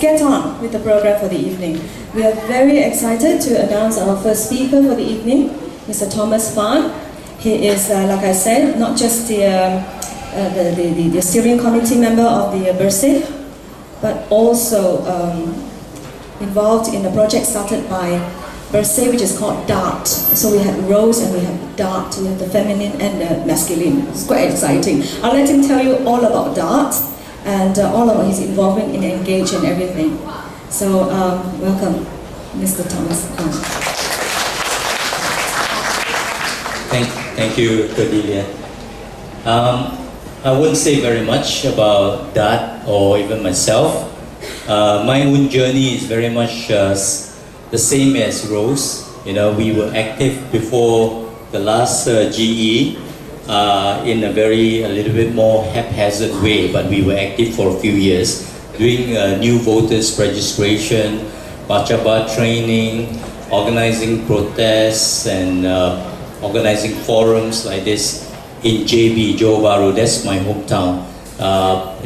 get on with the program for the evening. We are very excited to announce our first speaker for the evening, Mr. Thomas Fann. He is, like I said, not just the steering committee member of the Bersih, but also involved in a project started by Bersih, which is called DART. So we have roles and we have DART, we have the feminine and the masculine. It's quite exciting. I'll let him tell you all about DART and all about his involvement in Engage and everything. So welcome, Mr. Thomas. Thank you, Cordelia. I wouldn't say very much about that or even myself. My own journey is very much the same as Rose. You know, we were active before the last GE in a little bit more haphazard way, but we were active for a few years, doing new voters registration, Bacha training, organizing protests, and organizing forums like this in JB, Johor Bahru. That's my hometown.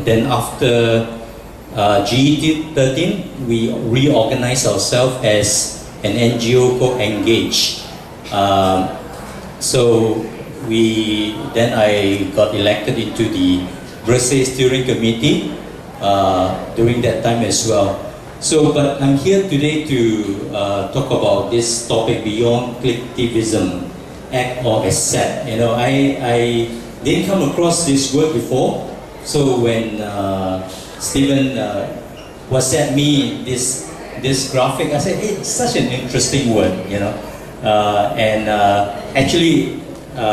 Then after GE 13, we reorganized ourselves as an NGO called Engage. Then I got elected into the Bersih steering committee during that time as well. But I'm here today to talk about this topic beyond Kliktivism, act or accept. You know, I didn't come across this word before. So when Stephen WhatsApped me this graphic, I said, hey, it's such an interesting word, you know. Actually,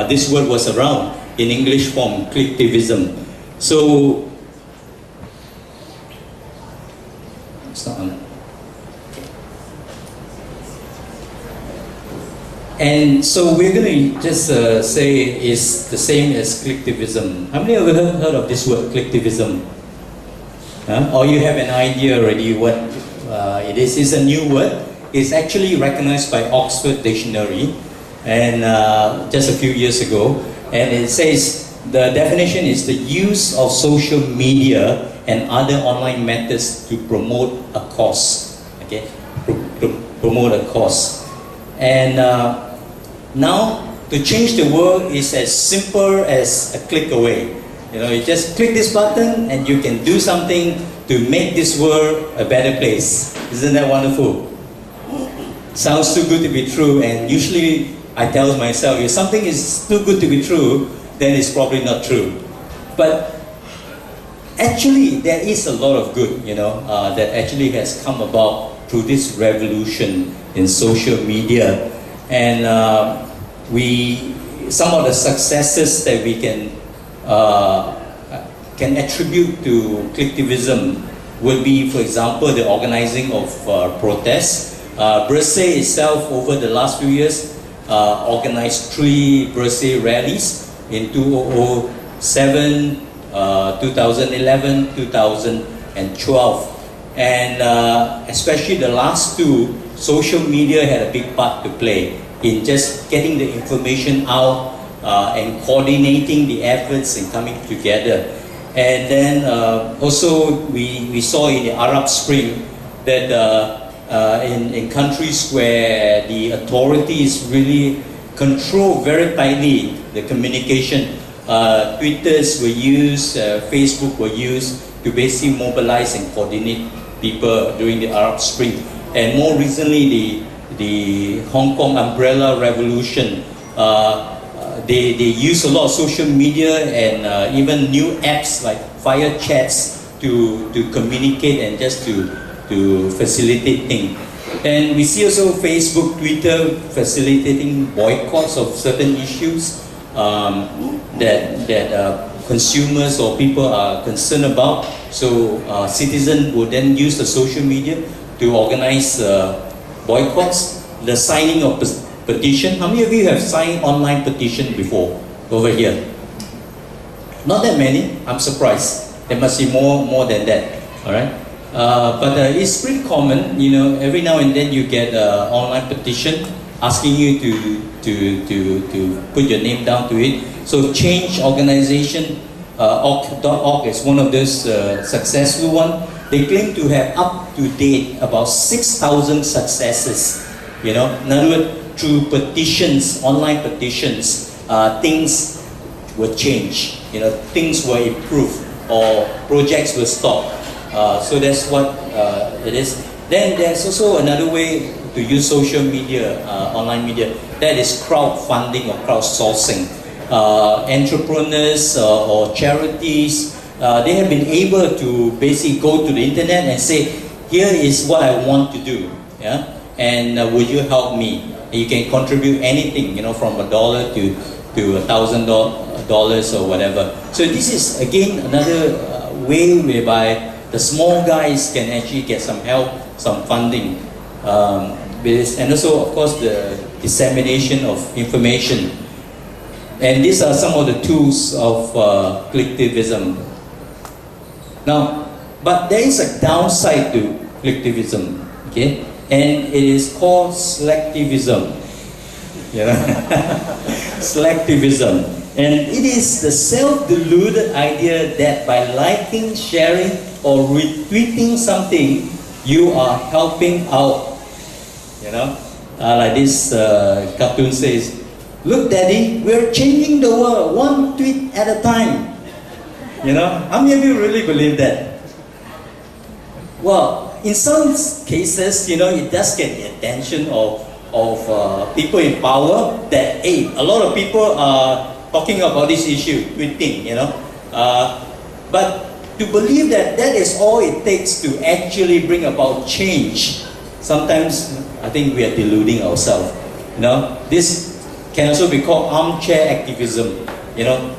this word was around in English form, Kliktivism. So, it's not on. And so we're going to just say it's the same as Kliktivism. How many of you have heard of this word, Kliktivism? Or you have an idea already what it is? It's a new word. It's actually recognized by Oxford Dictionary and just a few years ago. And it says the definition is the use of social media and other online methods to promote a cause. Okay, promote a cause. And now to change the world is as simple as a click away. You know, you just click this button and you can do something to make this world a better place. Isn't that wonderful? Sounds too good to be true, and usually I tell myself, if something is too good to be true, then it's probably not true. But actually, there is a lot of good, you know, that actually has come about through this revolution in social media. And some of the successes that we can attribute to Kliktivism would be, for example, the organizing of protests. Bersih itself, over the last few years, organized 3 Bersih rallies in 2007, 2011, 2012. And especially the last 2, social media had a big part to play in just getting the information out and coordinating the efforts and coming together. And then also we saw in the Arab Spring that in countries where the authorities really control very tightly the communication, Twitters were used, Facebook were used to basically mobilize and coordinate people during the Arab Spring. And more recently, the Hong Kong Umbrella Revolution, they use a lot of social media and even new apps like fire chats to communicate and just to facilitate things. And we see also Facebook, Twitter facilitating boycotts of certain issues that consumers or people are concerned about. So citizens will then use the social media to organize boycotts. The signing of petition. How many of you have signed online petition before over here? Not that many. I'm surprised. There must be more than that. All right. But it's pretty common. You know, every now and then you get an online petition asking you to put your name down to it. So Change Organization, org.org is one of those successful one. They claim to have up to date about 6,000 successes. In other words, through petitions, online petitions, things were changed. Things were improved or projects were stopped. So that's what it is. Then there's also another way to use social media, online media, that is crowdfunding or crowdsourcing. Entrepreneurs or charities, they have been able to basically go to the internet and say, here is what I want to do, and would you help me? You can contribute anything, from $1 to $1,000 or whatever. So this is again another way whereby the small guys can actually get some help, some funding. And also, of course, the dissemination of information. And these are some of the tools of Kliktivism. Now, but there is a downside to Kliktivism, okay? And it is called selectivism. Selectivism. And it is the self-deluded idea that by liking, sharing, or retweeting something, you are helping out. Like this cartoon says, look, Daddy, we're changing the world one tweet at a time. How many of you really believe that? Well, in some cases, it does get the attention of people in power that, hey, a lot of people are talking about this issue, tweeting, But to believe that that is all it takes to actually bring about change, sometimes I think we are deluding ourselves. This can also be called armchair activism.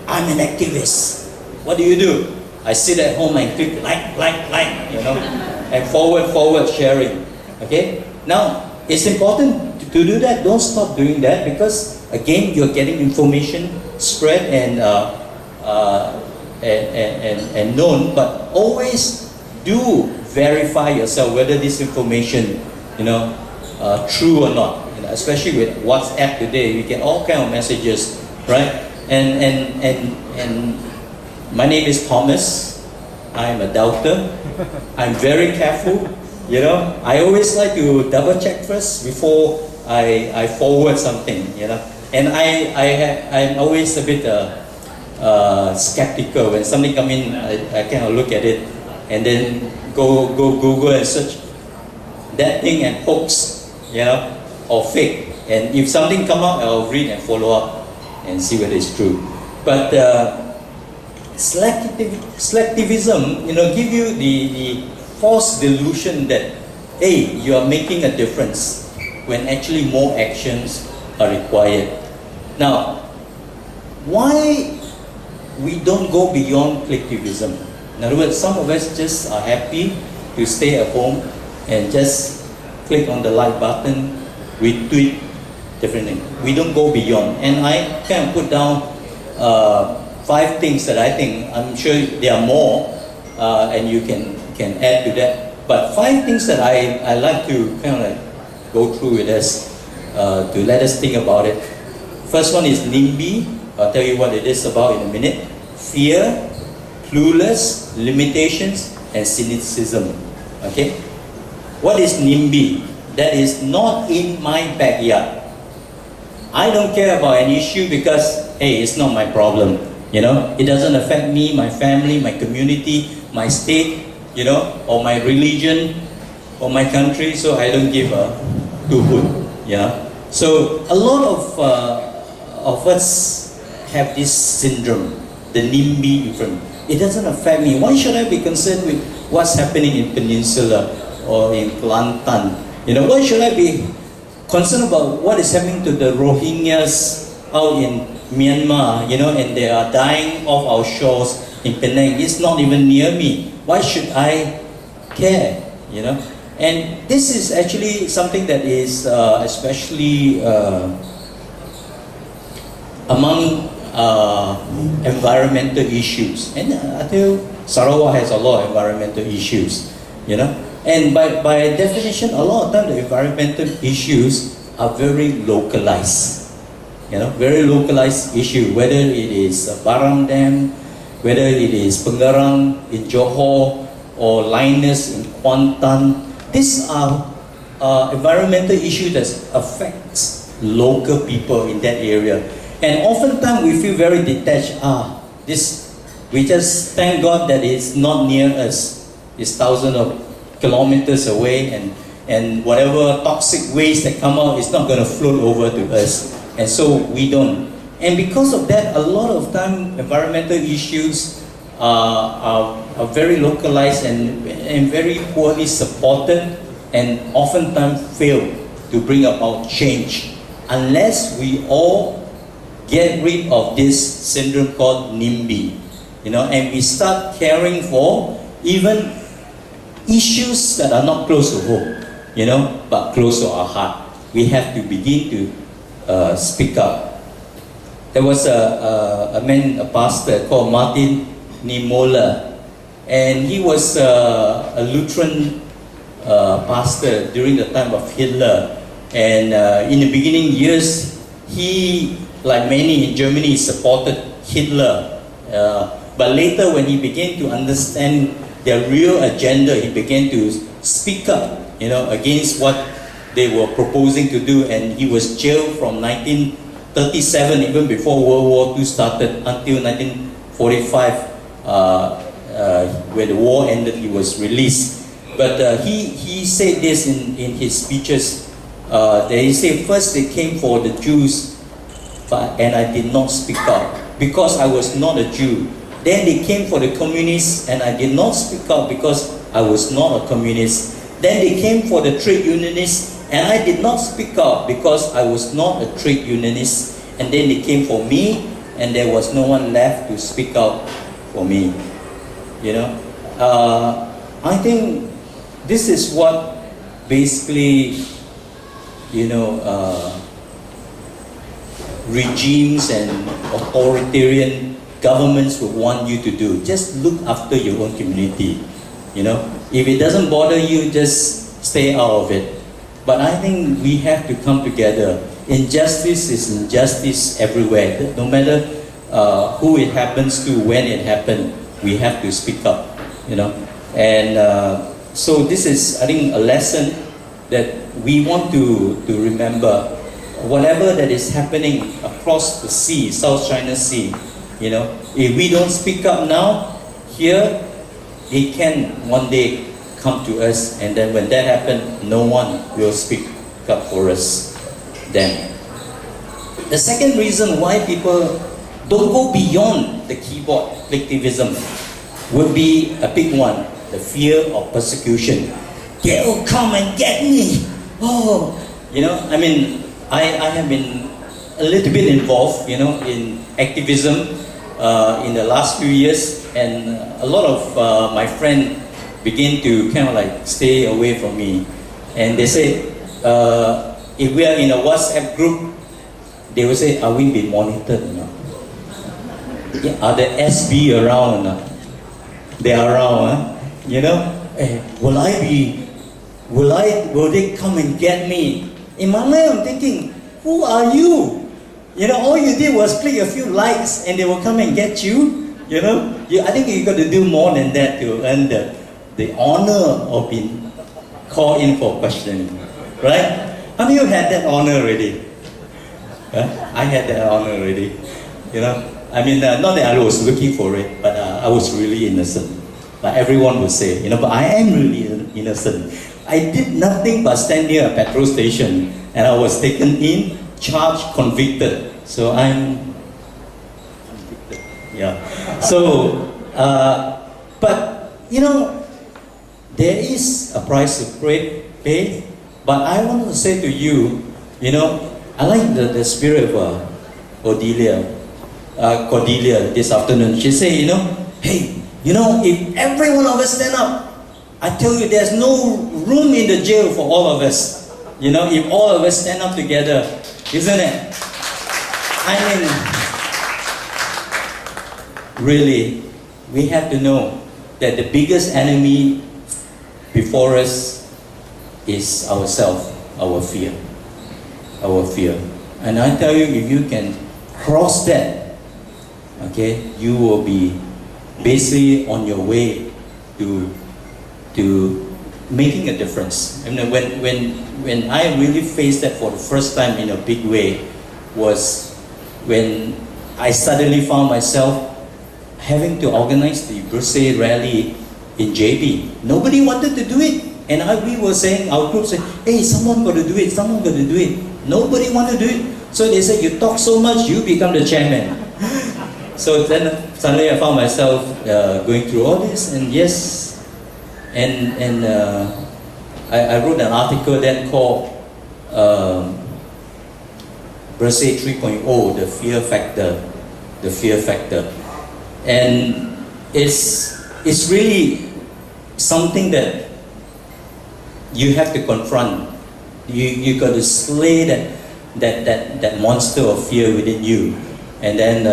I'm an activist. What do? I sit at home and click like, and forward sharing. Okay? Now, it's important to do that. Don't stop doing that, because again, you're getting information spread and known, but always do verify yourself whether this information, true or not. Especially with WhatsApp today, we get all kind of messages, right? And my name is Thomas. I'm a doubter. I'm very careful. I always like to double check first before I forward something. And I'm always a bit skeptical when something come in. I kind of look at it and then go Google and search that thing and hoax, or fake. And if something come out, I'll read and follow up and see whether it's true. But selectivism, give you the false delusion that, hey, you are making a difference, when actually more actions are required. Now, why we don't go beyond Kliktivism? In other words, some of us just are happy to stay at home and just click on the like button, retweet, different things. We don't go beyond. And I kind of put down 5 things that I think, I'm sure there are more, and you can add to that. But 5 things that I like to kind of go through with us, to let us think about it. First one is NIMBY. I'll tell you what it is about in a minute. Fear, clueless, limitations, and cynicism. Okay? What is NIMBY? That is not in my backyard. I don't care about an issue because, hey, it's not my problem. It doesn't affect me, my family, my community, my state, or my religion, or my country, so I don't give a hoot. So a lot of us have this syndrome, the NIMBY infirmity. It doesn't affect me. Why should I be concerned with what's happening in Peninsula or in Kelantan? Why should I be concerned about what is happening to the Rohingyas out in Myanmar, and they are dying off our shores in Penang? It's not even near me. Why should I care? And this is actually something that is especially among environmental issues. And I tell you, Sarawak has a lot of environmental issues, And by definition, a lot of times the environmental issues are very localized. Very localized issue, whether it is Barang Dam, whether it is Pengarang in Johor, or Linus in Kuantan. These are environmental issues that affects local people in that area. And oftentimes we feel very detached. We just thank God that it's not near us. It's thousands of kilometers away, and whatever toxic waste that come out is not going to float over to us. And so we don't. And because of that, a lot of time environmental issues are very localized and very poorly supported, and oftentimes fail to bring about change unless we all get rid of this syndrome called NIMBY, and we start caring for even issues that are not close to home, but close to our heart. We have to begin to speak up. There was a pastor called Martin Niemöller, and he was a Lutheran pastor during the time of Hitler. And in the beginning years, he, like many in Germany, supported Hitler. But later, when he began to understand their real agenda, he began to speak up, against what they were proposing to do. And he was jailed from 1937, even before World War II started, until 1945, when the war ended, he was released. But he said this in his speeches. That he said, first they came for the Jews, and I did not speak up because I was not a Jew. Then they came for the communists, and I did not speak up because I was not a communist. Then they came for the trade unionists, and I did not speak up because I was not a trade unionist. And then they came for me, and there was no one left to speak out for me. I think this is what basically, regimes and authoritarian governments would want you to do. Just look after your own community. If it doesn't bother you, just stay out of it. But I think we have to come together. Injustice is injustice everywhere. No matter who it happens to, when it happened, we have to speak up. And so this is, I think, a lesson that we want to remember. Whatever that is happening across the sea, South China Sea, if we don't speak up now, here, it can one day come to us, and then when that happens, no one will speak up for us then. The second reason why people don't go beyond the keyboard, Kliktivism, would be a big one, the fear of persecution. They will come and get me. I have been a little bit involved, in activism in the last few years, and a lot of my friends begin to kind of like stay away from me. And they say, if we are in a WhatsApp group, they will say, are we being monitored? Are the SB around? They are around, will they come and get me? In my mind, I'm thinking, who are you? All you did was click a few likes and they will come and get you. I think you got to do more than that to earn the honor of being called in for questioning, right? How many of you had that honor already? I had that honor already. Not that I was looking for it, but I was really innocent. Like everyone would say, but I am really innocent. I did nothing but stand near a petrol station, and I was taken in, charged, convicted. So I'm convicted. Yeah. So, but there is a price to pay. But I want to say to you, I like the spirit of Cordelia this afternoon. She said, hey, if every one of us stand up, I tell you, there's no room in the jail for all of us. If all of us stand up together, isn't it? Really, we have to know that the biggest enemy before us is ourselves, our fear. And I tell you, if you can cross that, okay, you will be basically on your way to to making a difference. I mean, when I really faced that for the first time in a big way was when I suddenly found myself having to organize the Bersih rally in JB. Nobody wanted to do it. And we were saying, our group said, hey, someone got to do it, someone got to do it. Nobody wanted to do it. So they said, you talk so much, you become the chairman. So then suddenly I found myself going through all this, and yes, and I wrote an article then called Bersih 3.0, the fear factor. The fear factor. And it's really something that you have to confront. You got to slay that monster of fear within you. And then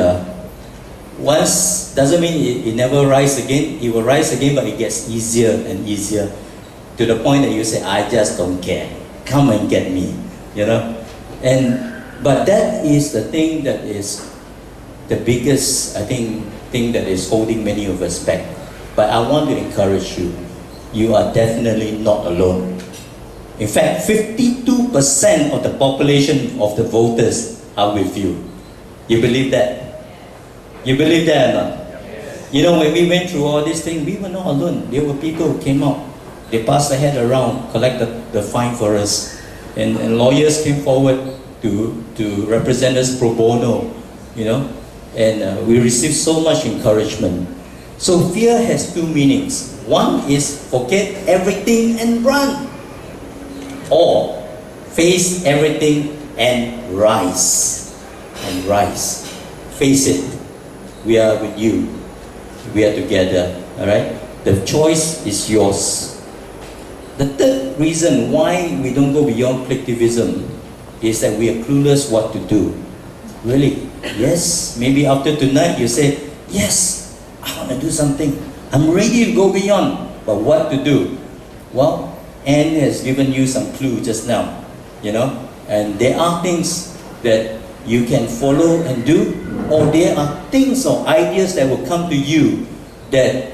once, doesn't mean it never rise again. It will rise again, but it gets easier and easier to the point that you say, I just don't care. Come and get me, you know. But that is the thing that is the biggest, I think, thing that is holding many of us back. But I want to encourage you. You are definitely not alone. In fact, 52% of the population of the voters are with you. You believe that? You believe that or not? You know, when we went through all these things, we were not alone. There were people who came out. They passed the head around, collected the fine for us. And lawyers came forward to represent us pro bono, you know. And we received so much encouragement. So fear has two meanings. One is forget everything and run. Or face everything and rise. And rise. Face it. We are with you. We are together. Alright? The choice is yours. The third reason why we don't go beyond Kliktivism is that we are clueless what to do. Really? Yes. Maybe after tonight you say, yes, I want to do something. I'm ready to go beyond. But what to do? Well, Anne has given you some clue just now, you know, and there are things that you can follow and do, or there are things or ideas that will come to you that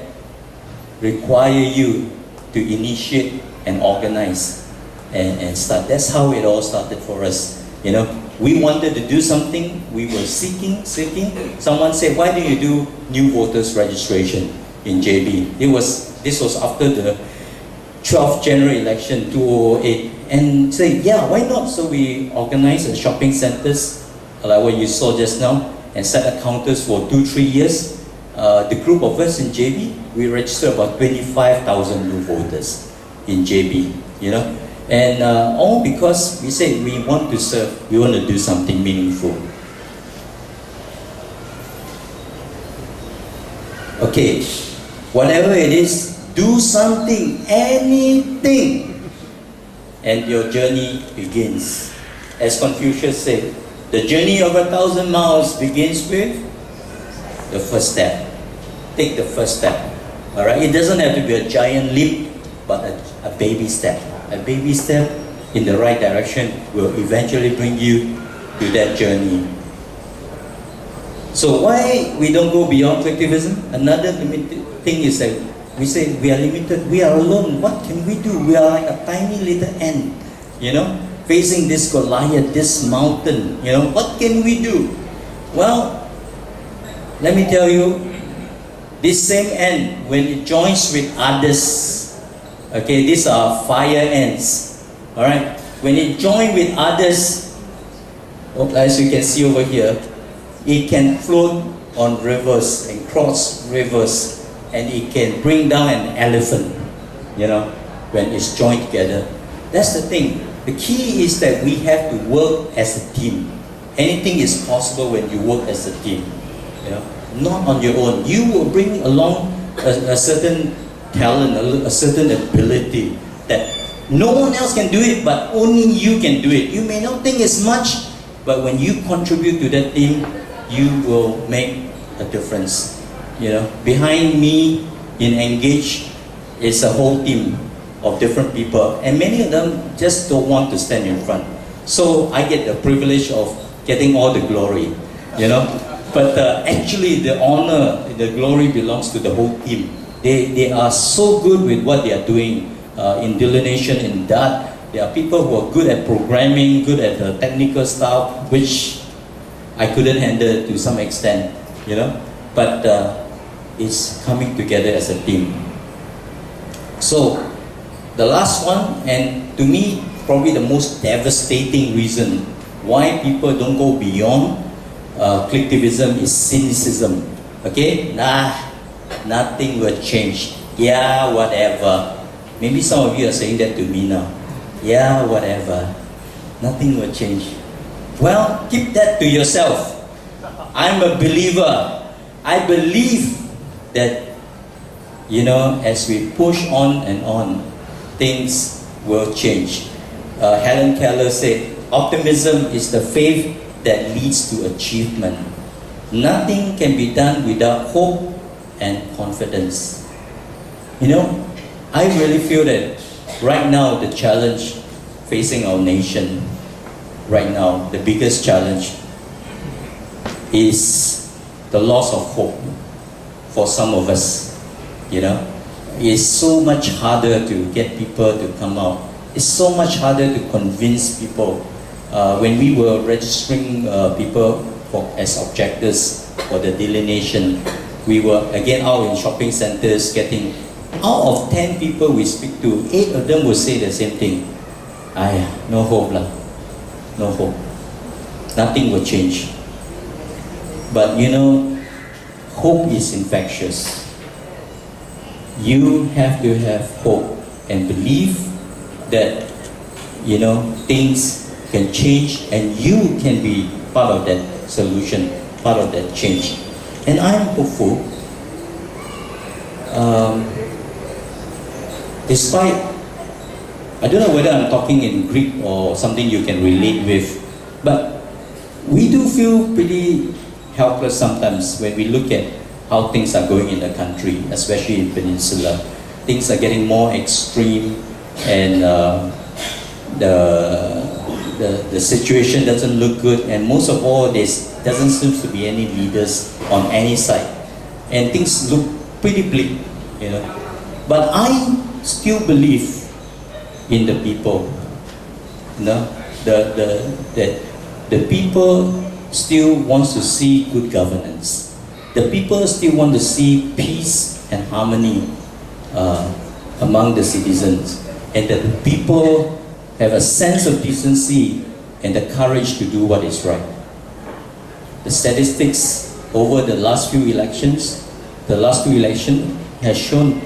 require you to initiate and organize and start. That's how it all started for us, you know. We wanted to do something, we were seeking. Someone said, why do you do new voters registration in JB? This was after the 12th general election, 2008, and say, yeah, why not? So we organized shopping centers, like what you saw just now, and set up counters for 2-3 years. The group of us in JB, we registered about 25,000 new voters in JB, you know, and all because we say we want to serve, we want to do something meaningful. Okay, whatever it is, do something, anything, and your journey begins. As Confucius said, the journey of 1,000 miles begins with the first step. Take the first step. All right. It doesn't have to be a giant leap, but a baby step. A baby step in the right direction will eventually bring you to that journey. So why we don't go beyond Kliktivism? Another limited thing is that we say we are limited, we are alone. What can we do? We are like a tiny little ant, you know, facing this Goliath, this mountain, you know. What can we do? Well, let me tell you, this same ant, when it joins with others, okay, these are fire ants, all right? When it joins with others, as you can see over here, it can float on rivers and cross rivers, and it can bring down an elephant, you know, when it's joined together. That's the thing. The key is that we have to work as a team. Anything is possible when you work as a team, you know, not on your own. You will bring along a certain talent, a certain ability that no one else can do it, but only you can do it. You may not think it's much, but when you contribute to that team, you will make a difference. You know, behind me in Engage is a whole team of different people, and many of them just don't want to stand in front. So I get the privilege of getting all the glory, you know. But actually the honor, the glory belongs to the whole team. They are so good with what they are doing in delineation, in that. There are people who are good at programming, good at the technical stuff, which I couldn't handle to some extent, you know. But it's coming together as a team. So the last one, and to me, probably the most devastating reason why people don't go beyond Kliktivism is cynicism. Okay? Nothing will change. Yeah, whatever. Maybe some of you are saying that to me now. Yeah, whatever. Nothing will change. Well, keep that to yourself. I'm a believer. I believe that, you know, as we push on and on, things will change. Helen Keller said, optimism is the faith that leads to achievement. Nothing can be done without hope and confidence. You know, I really feel that right now the challenge facing our nation, right now, the biggest challenge is the loss of hope for some of us. You know, it's so much harder to get people to come out. It's so much harder to convince people. When we were registering people as objectors for the delineation, we were again out in shopping centers getting, out of 10 people we speak to, 8 of them will say the same thing. No hope lah. No hope. Nothing will change. But you know, hope is infectious. You have to have hope and believe that, you know, things can change and you can be part of that solution, part of that change. And I'm hopeful. Despite, I don't know whether I'm talking in Greek or something you can relate with, but we do feel pretty helpless sometimes when we look at how things are going in the country, especially in Peninsula. Things are getting more extreme, and the situation doesn't look good, and most of all, there doesn't seem to be any leaders on any side, and things look pretty bleak, you know. But I still believe in the people, you know. The people still wants to see good governance. The people still want to see peace and harmony among the citizens, and that the people have a sense of decency and the courage to do what is right. The statistics over the last two elections has shown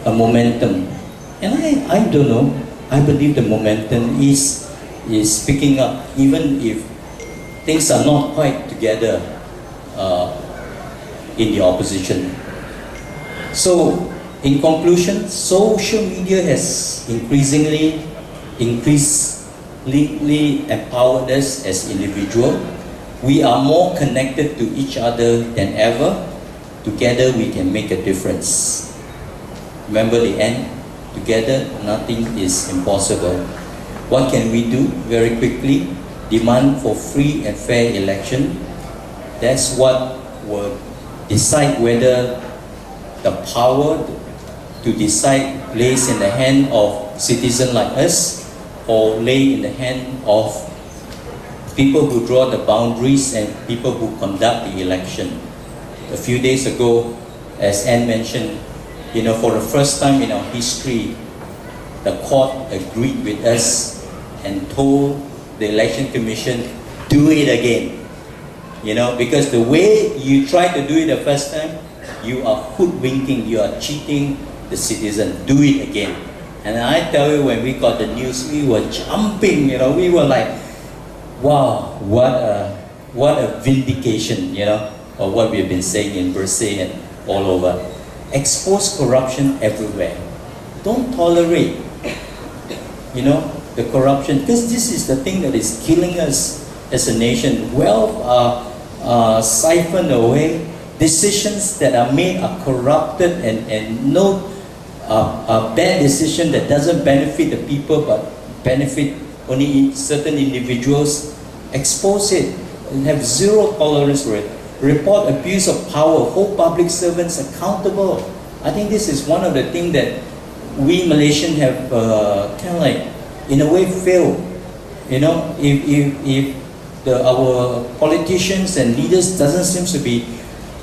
a momentum, and I don't know. I believe the momentum is picking up, even if things are not quite together in the opposition. So, in conclusion, social media has increasingly empowered us as individuals. We are more connected to each other than ever. Together we can make a difference. Remember the end? Together nothing is impossible. What can we do? Very quickly, demand for free and fair election. That's what will decide whether the power to decide lays in the hand of citizens like us, or lay in the hand of people who draw the boundaries and people who conduct the election. A few days ago, as Anne mentioned, you know, for the first time in our history, the court agreed with us and told the election commission, do it again. You know, because the way you tried to do it the first time, you are hoodwinking, you are cheating the citizen. Do it again. And I tell you, when we got the news, we were jumping, you know, we were like, wow, what a vindication, you know, of what we've been saying in Bersih and all over. Expose corruption everywhere. Don't tolerate, you know, the corruption, because this is the thing that is killing us as a nation. Wealth are siphoned away. Decisions that are made are corrupted, and no a bad decision that doesn't benefit the people but benefit only certain individuals. Expose it and have zero tolerance for it. report abuse of power, hold public servants accountable. I think this is one of the things that we Malaysians have kind of like, in a way, failed. You know, if our politicians and leaders doesn't seem to be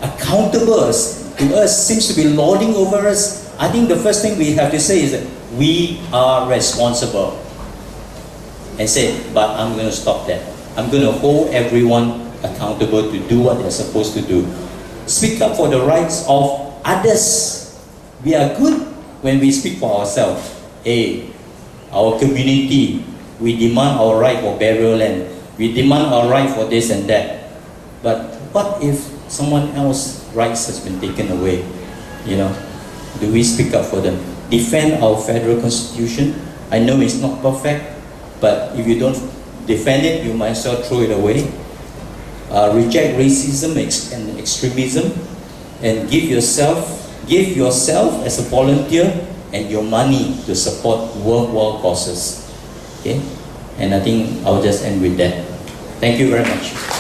accountable to us, seems to be lording over us, I think the first thing we have to say is that we are responsible. And say, but I'm going to stop that. I'm going to hold everyone accountable to do what they're supposed to do. Speak up for the rights of others. We are good when we speak for ourselves. Hey, our community, we demand our right for burial land. We demand our right for this and that. But what if someone else's rights has been taken away? You know, do we speak up for them? Defend our federal constitution. I know it's not perfect, but if you don't defend it, you might as well throw it away. Reject racism and extremism, and give yourself as a volunteer and your money to support worthwhile causes. Okay, and I think I'll just end with that. Thank you very much.